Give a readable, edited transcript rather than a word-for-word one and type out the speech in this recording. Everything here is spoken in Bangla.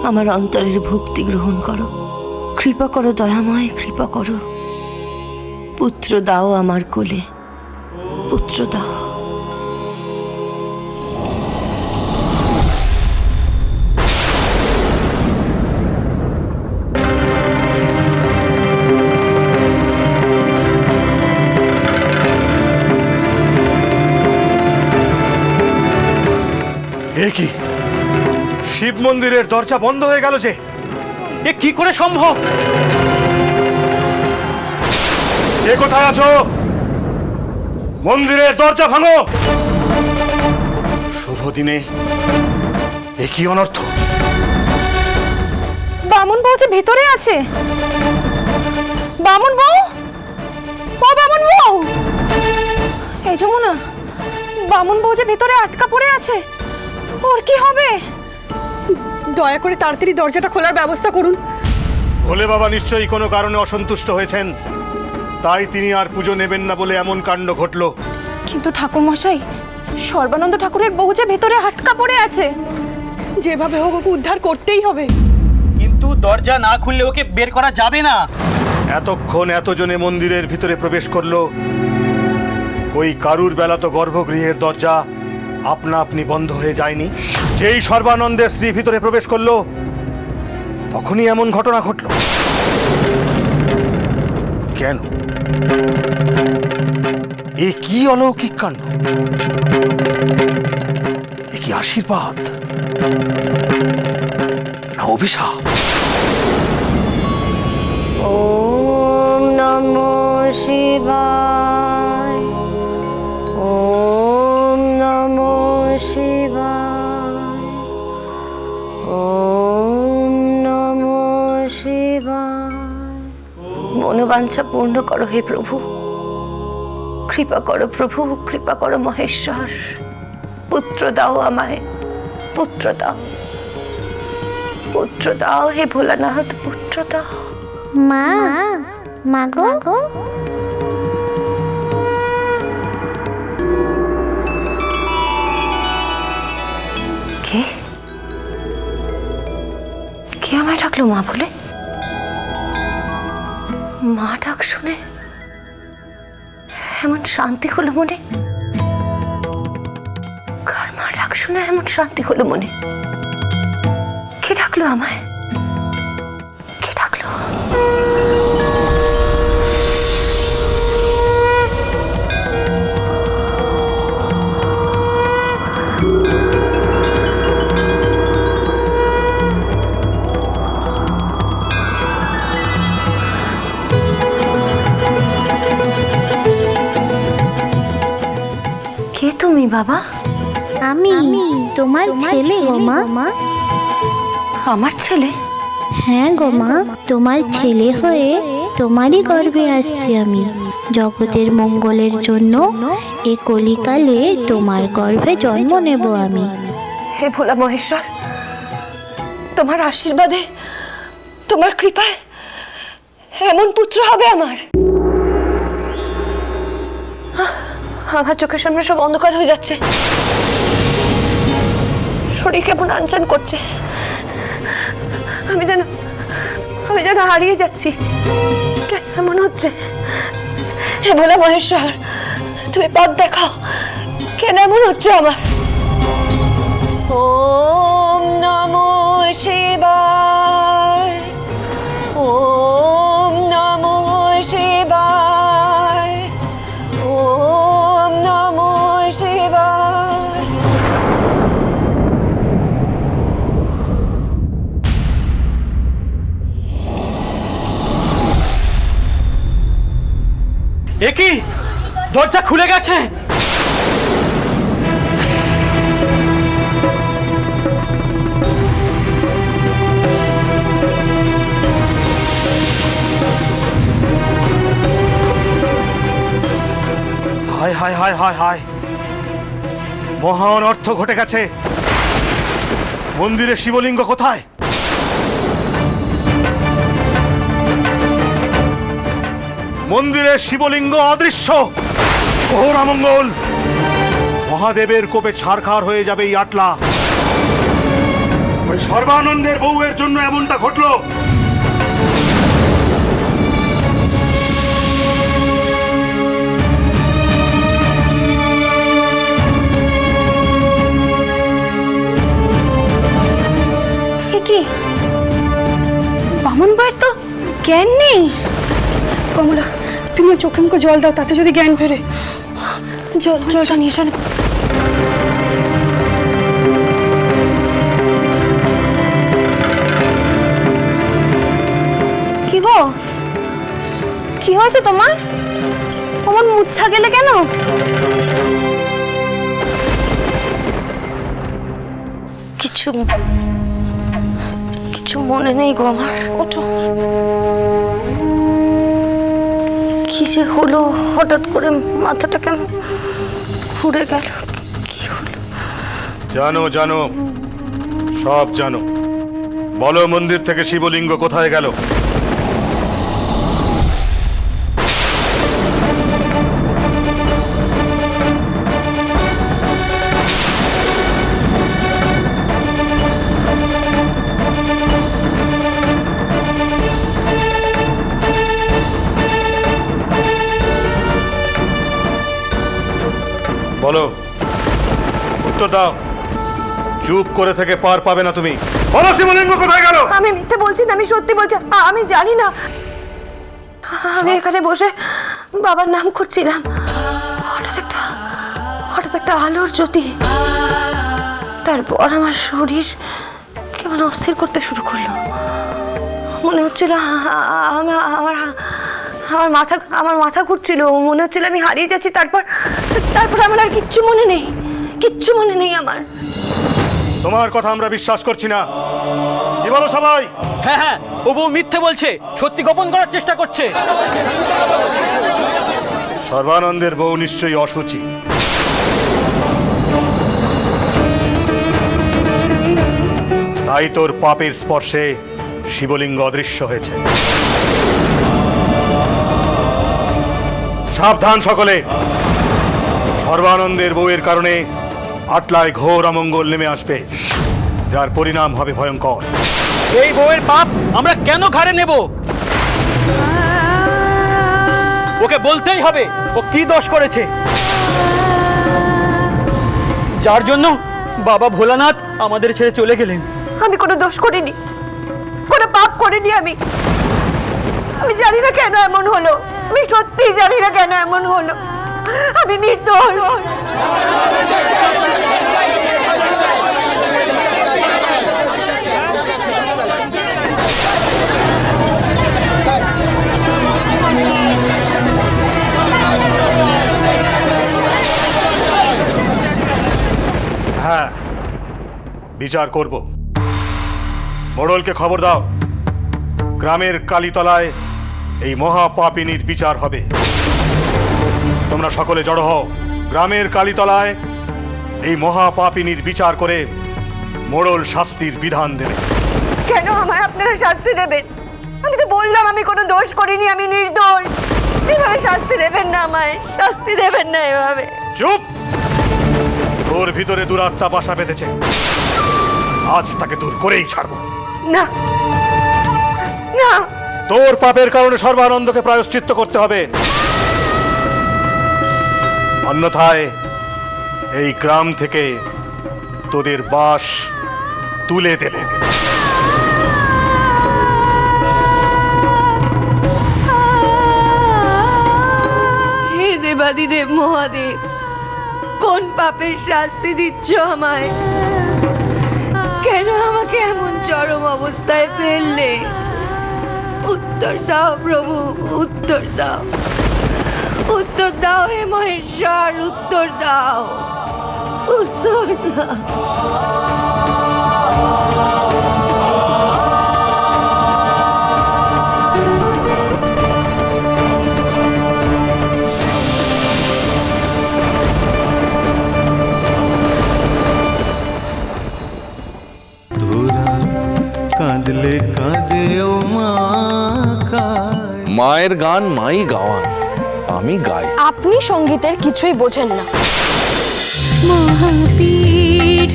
আমার অন্তরের ভক্তি গ্রহণ করো, কৃপা করো দয়াময়, কৃপা করো। পুত্র দাও আমার কোলে, পুত্র দাও। এ কি, শিব মন্দিরের দরজা বন্ধ হয়ে গেল যে? এ কি করে সম্ভব? কে কোথায় আছো? মন্দিরের দরজা ভাঙো। শুভ দিনে এ কি অনর্থ? বামুন বউ যে ভেতরে আছে। বামুন বউ, ও বামুন বউ, এই যমুনা, বামুন বউ যে ভেতরে আটকা পড়ে আছে, ওর কি হবে? দয়া করে তাড়াতাড়ি দরজাটা খোলার ব্যবস্থা করুন। ভোলে বাবা নিশ্চয়ই কোনো কারণে অসন্তুষ্ট হয়েছেন, তাই তিনি আর পুজো নেবেন না বলে এমন কাণ্ড ঘটলো। কিন্তু ঠাকুর মশাই, সর্বানন্দ ঠাকুরের বউ যে ভেতরে আটকা পড়ে আছে, যেভাবে হোক ওকে উদ্ধার করতেই হবে। কিন্তু দরজা না খুললে ওকে বের করা যাবে না। এতক্ষণ এতজনে মন্দিরের ভিতরে প্রবেশ করলো, ওই কারুর বেলা তো গর্ভগৃহের দরজা আপনা আপনি বন্ধ হয়ে যায়নি। যেই সর্বানন্দের স্ত্রী ভিতরে প্রবেশ করলো, তখনই এমন ঘটনা ঘটল। কেন? এ কি অলৌকিক কাণ্ড? এ কি আশীর্বাদ না অভিশাপ? ওম নমো শিবায়, ওম নমো শিবায়, ওম নমো শিবায়। মনোবাঞ্ছা পূর্ণ করো হে প্রভু, কৃপা করো প্রভু, কৃপা করো মহেশ্বর। পুত্র দাও আমায়, পুত্র দাও, পুত্র দাও হে ভোলানাথ, পুত্র দাও। মা, মাগো, কে কে আমায় ডাকলো মা বলে? মা ডাক শুনে এমন শান্তি হলো মনে? কার মা ডাক শুনে এমন শান্তি হলো মনে? কে ডাকলো আমায়? কে ডাকলো? কে তুমি বাবা? আমি তোমার ছেলে গো মা। আমার ছেলে? হ্যাঁ গো মা, তোমার ছেলে হয়ে তোমারই গর্ভে আসছি আমি। জগতের মঙ্গলের জন্য এ কলিকালে তোমার গর্ভে জন্ম নেব আমি। হে ভোলা মহেশ্বর, তোমার আশীর্বাদে, তোমার কৃপায় এমন পুত্র হবে আমার। আমার চোখের সামনে সব অন্ধকার হয়ে যাচ্ছে, শরীর কেমন আনচান করছে, আমি যেন হারিয়ে যাচ্ছি। এমন হচ্ছে। হে ভোলা মহেশ্বর, তুমি পথ দেখাও, কেন এমন হচ্ছে আমার? ওম নমো শিবায়, ওম নমো শিবায়, ওম নমো শিবায়। এ কি, দরজা খুলে গেছে। হায় হায় হায় হায় হায়, মহা অনর্থ ঘটে গেছে। মন্দিরে শিবলিঙ্গ কোথায়? মন্দিরের শিবলিঙ্গ অদৃশ্য। ঘোর অমঙ্গল। মহাদেবের কোপে ছারখার হয়ে যাবে এই আটলা। ওই সর্বানন্দের বউয়ের জন্য এমনটা ঘটলো। এ কি বামন বউয়ের তো জ্ঞান নেই। কমলা, তুমি ওর চোখে মুখে জল দাও, তাতে যদি জ্ঞান ফেরে। জলটা নিয়ে এসো না। কি গো, কি হয়েছে তোমার? অমন মুচ্ছা গেলে কেন? কিছু কিছু মনে নেই গো আমার। ওঠো। কি যে হলো, হঠাৎ করে মাথাটা কেন ঘুরে গেল, কি হলো? জানো জানো, সব জানো। বলো, মন্দির থেকে শিবলিঙ্গ কোথায় গেল? বলো, উত্তর দাও। চুপ করে থেকে পার পাবে না তুমি। বলো, শিবলিঙ্গ কোথায় গেল? আমি মিথ্যে বলছি না, আমি সত্যি বলছি। আমি জানি না। আমি এখানে বসে বাবার নাম করছিলাম, হঠাৎ একটা আলোর জ্যোতি, তারপর আমার শরীর কেমন অস্থির করতে শুরু করলো। মনে হচ্ছিল আমার মাথা ঘুরছিল, মনে হচ্ছিল আমি হারিয়ে যাচ্ছি। তারপর আমার আর কিচ্ছু মনে নেই আমার। তোমার কথা আমরা বিশ্বাস করছি না। কি বলো সবাই? হ্যাঁ হ্যাঁ, ও বউ মিথ্যে বলছে, সত্যি গোপন করার চেষ্টা করছে। সর্বানন্দের বউ নিশ্চয়ই অসুচি। তাই তোর পাপের স্পর্শে শিবলিঙ্গ অদৃশ্য হয়েছে। সাবধান সকলে, সর্বানন্দের বউয়ের কারণে আটলায় ঘোর অমঙ্গল নেমে আসবে, যার পরিণাম হবে ভয়ঙ্কর। এই বউয়ের পাপ আমরা কেন ঘাড়ে নেব? ওকে বলতেই হবে ও কি দোষ করেছে, যার জন্য বাবা ভোলানাথ আমাদের ছেড়ে চলে গেলেন। আমি কোনো দোষ করিনি, কোনো পাপ করিনি। আমি জানি না কেন এমন হলো, আমি সত্যি জানি না কেন এমন হলো। আমি নির্দোষ। হ্যাঁ, বিচার করব। মোড়লকে খবর দাও, গ্রামের কালীতলায় এই মহাপাপিনীর বিচার হবে। তোমরা সকলে জড়ো হও। গ্রামের কালীতলায় এই মহাপাপিনীর বিচার করে মোড়ল শাস্তির বিধান দেবে। কেন আমায় আপনারা শাস্তি দেবেন? আমি তো বললাম আমি কোনো দোষ করিনি, আমি নির্দোষ। এভাবে শাস্তি দেবেন না, আমায় শাস্তি দেবেন না এভাবে। চুপ! তোর ভিতরে দুরাত্মা বাসা বেঁধেছে, আজ তাকে দূর করেই ছাড়বো। না না, তোর পাপের কারণে সর্বানন্দকে প্রায়শ্চিত্ত করতে হবে, অন্যথায় এই গ্রাম থেকে তোদের বাস তুলে দেবে। হে দেবাদিদেব মহাদেব, কোন পাপের শাস্তি দিচ্ছ আমায়? কেন আমাকে এমন চরম অবস্থায় ফেললে? উত্তর দাও প্রভু, উত্তর দাও, উত্তর দাও হে মহেশ্বর, উত্তর দাও, উত্তর দাও। কাঁদলে কাঁদে ও মা, মায়ের গান মাই গাওয়ান, আমি গাই। আপনি সঙ্গীতের কিছুই বোঝেন না। মহাপীঠ